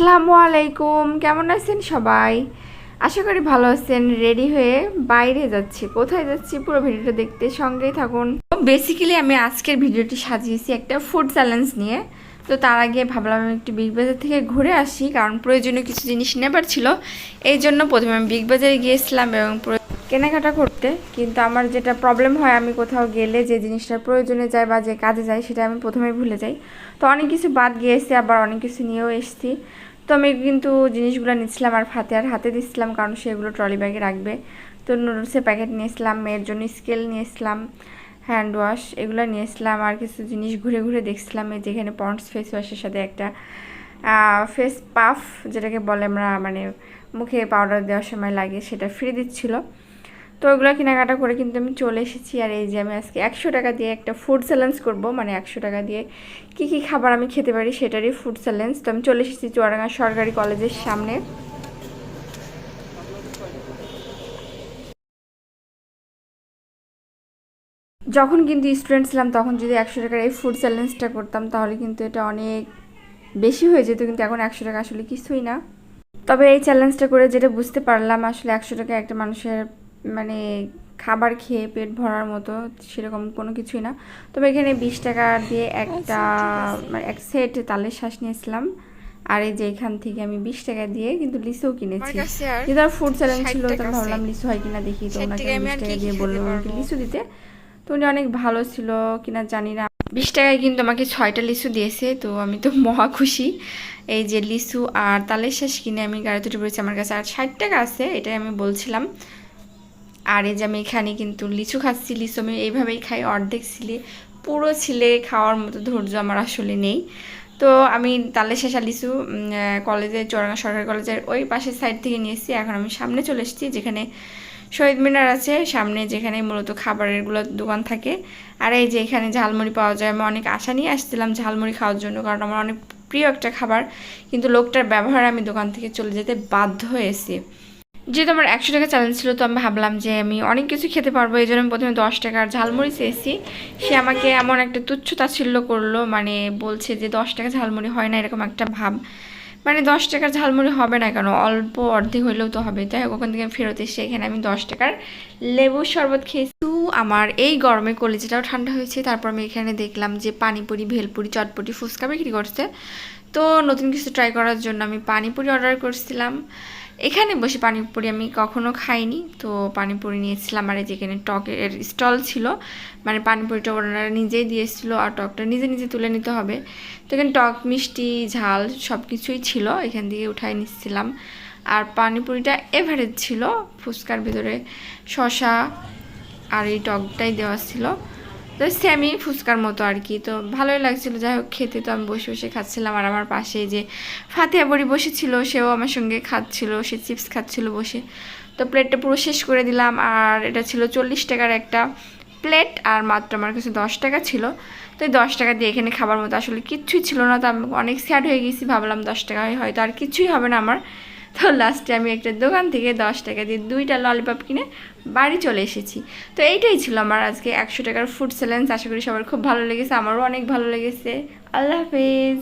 আসসালামু আলাইকুম, কেমন আছেন সবাই? আশা করি ভালো আছেন। রেডি হয়ে বাইরে যাচ্ছি। কোথায় যাচ্ছি পুরো ভিডিওটা দেখতে সঙ্গেই থাকুন। বেসিক্যালি আমি আজকের ভিডিওটি সাজিয়েছি একটা ফুড চ্যালেঞ্জ নিয়ে। তো তার আগে ভাবলাম আমি একটু বিগ বাজার থেকে ঘুরে আসি, কারণ প্রয়োজনীয় কিছু জিনিস নেবার ছিল। এই জন্য প্রথমে আমি বিগ বাজারে গিয়েছিলাম এবং কেনাকাটা করতে। কিন্তু আমার যেটা প্রবলেম হয়, আমি কোথাও গেলে যে জিনিসটার প্রয়োজনে যায় বা যে কাজে যায় সেটা আমি প্রথমেই ভুলে যাই। তো অনেক কিছু বাদ গিয়েছি, আবার অনেক কিছু নিয়েও এসেছি। তো আমি কিন্তু জিনিসগুলো নিচ্ছিলাম আর ফাতেহার হাতে দিচ্ছিলাম, কারণ সেগুলো ট্রলি ব্যাগে রাখবে। তো নুডলসের প্যাকেট নিয়েছিলাম, মেয়ের জন্য স্কেল নিয়েছিলাম, হ্যান্ড ওয়াশ এগুলো নিয়েছিলাম, আর কিছু জিনিস ঘুরে ঘুরে দেখছিলাম। এই যেখানে পন্ডস ফেস ওয়াশের সাথে একটা ফেস পাফ, যেটাকে বলে আমরা মানে মুখে পাউডার দেওয়ার সময় লাগে, সেটা ফ্রি দিচ্ছিলো। তো ওইগুলো কেনাকাটা করে কিন্তু আমি চলে এসেছি। আর এই যে আমি আজকে 100 টাকা দিয়ে একটা ফুড চ্যালেঞ্জ করবো, মানে 100 টাকা দিয়ে কী কী খাবার আমি খেতে পারি সেটারই ফুড চ্যালেঞ্জ। তো আমি চলে এসেছি চুয়াডাঙ্গা সরকারি কলেজের সামনে। যখন কিন্তু স্টুডেন্ট ছিলাম তখন যদি 100 টাকার এই ফুড চ্যালেঞ্জটা করতাম তাহলে কিন্তু এটা অনেক বেশি হয়ে যেত, কিন্তু এখন 100 টাকা আসলে কিছুই না। তবে এই চ্যালেঞ্জটা করে যেটা বুঝতে পারলাম, আসলে 100 টাকা একটা মানুষের মানে খাবার খেয়ে পেট ভরার মতো সেরকম কোনো কিছুই না। তবে এখানে 20 টাকা দিয়ে একটা মানে এক সেট তালের শ্বাস নিয়েছিলাম। আর এই যে এখান থেকে আমি 20 টাকা দিয়ে কিন্তু লিচুও কিনেছি। যেহেতু আর ফুড চ্যালেঞ্জ ছিল, তো ভাবলাম লিচু হয় কিনা দেখি। তো ওনাকে আমি 20 টাকা দিয়ে বললাম আমাকে লিচু দিতে। তো উনি অনেক ভালো ছিল কিনা জানি না, 20 টাকায় কিন্তু আমাকে 6টা লিচু দিয়েছে। তো আমি তো মহা খুশি। এই যে লিচু আর তালের শ্বাস কিনে আমি গাড়িতে উঠে পড়েছি। আমার কাছে আর 60 টাকা আছে, এটাই আমি বলছিলাম। আর এই যে আমি এখানে কিন্তু লিচু খাচ্ছি। লিচু আমি এইভাবেই খাই, অর্ধেক ছিলে পুরো ছিলে খাওয়ার মতো ধৈর্য আমার আসলে নেই। তো আমি তালের শেষা লিচু কলেজে, চুয়াডাঙ্গা সরকারি কলেজের ওই পাশের সাইড থেকে নিয়েছি। এখন আমি সামনে চলে এসেছি, যেখানে শহীদ মিনার আছে সামনে, যেখানে মূলত খাবারেরগুলো দোকান থাকে। আর এই যে এখানে ঝালমুড়ি পাওয়া যায়। আমি অনেক আশা নিয়ে আসছিলাম ঝালমুড়ি খাওয়ার জন্য, কারণ আমার অনেক প্রিয় একটা খাবার। কিন্তু লোকটার ব্যবহারে আমি দোকান থেকে চলে যেতে বাধ্য হয়েছি। যেহেতু আমার 100 টাকা চ্যালেঞ্জ ছিল, তো আমি ভাবলাম যে আমি অনেক কিছু খেতে পারবো। এই জন্য আমি প্রথমে 10 টাকার ঝালমুড়ি চেয়েছি। সে আমাকে এমন একটা তুচ্ছ তাচ্ছিল্য করলো, মানে বলছে যে 10 টাকা ঝালমুড়ি হয় না, এরকম একটা ভাব। মানে 10 টাকার ঝালমুড়ি হবে না কেন, অল্প অর্ধেক হইলেও তো হবে। তাই ওখান থেকে ফেরত এসে এখানে আমি 10 টাকার লেবুর শরবত খেয়েছি। তো আমার এই গরমে কলেজটাও ঠান্ডা হয়েছে। তারপর আমি এখানে দেখলাম যে পানিপুরি, ভেলপুরি, চটপটি, ফুচকা বিক্রি করছে। তো নতুন কিছু ট্রাই করার জন্য আমি পানিপুরি অর্ডার করছিলাম। এখানে বসে পানিপুরি আমি কখনো খাইনি, তো পানিপুরি নিয়েছিলাম। আর যেখানে টকের স্টল ছিল, মানে পানিপুরিটা ওনারা নিজেই দিয়েছিল আর টকটা নিজে নিজে তুলে নিতে হবে। তো এখানে টক, মিষ্টি, ঝাল সব কিছুই ছিল, এখান থেকে উঠাই নিচ্ছিলাম। আর পানিপুরিটা এভারেজ ছিল, ফুচকার ভিতরে শসা আর এই টকটাই দেওয়া ছিল। তো সেমি ফুচকার মতো আর কি, তো ভালোই লাগছিলো। যাই হোক খেতে তো আমি বসে বসে খাচ্ছিলাম। আর আমার পাশে যে ফাতিহা বড়ি বসেছিল, সেও আমার সঙ্গে খাচ্ছিল, সে চিপস খাচ্ছিল বসে। তো প্লেটটা পুরো শেষ করে দিলাম। আর এটা ছিল 40 টাকার একটা প্লেট, আর মাত্র আমার কাছে 10 টাকা ছিল। তো এই 10 টাকা দিয়ে এখানে খাবার মতো আসলে কিচ্ছুই ছিল না। তো আমি অনেক স্যাড হয়ে গেছি, ভাবলাম 10 টাকায় হয়তো আর কিছুই হবে না আমার। তো লাস্টে আমি একটা দোকান থেকে 10 টাকা দিয়ে 2টা ললিপপ কিনে বাড়ি চলে এসেছি। তো এইটাই ছিল আমার আজকে 100 টাকার ফুড চ্যালেঞ্জ। আশা করি সবার খুব ভালো লেগেছে, আমারও অনেক ভালো লেগেছে। আল্লাহ হাফেজ।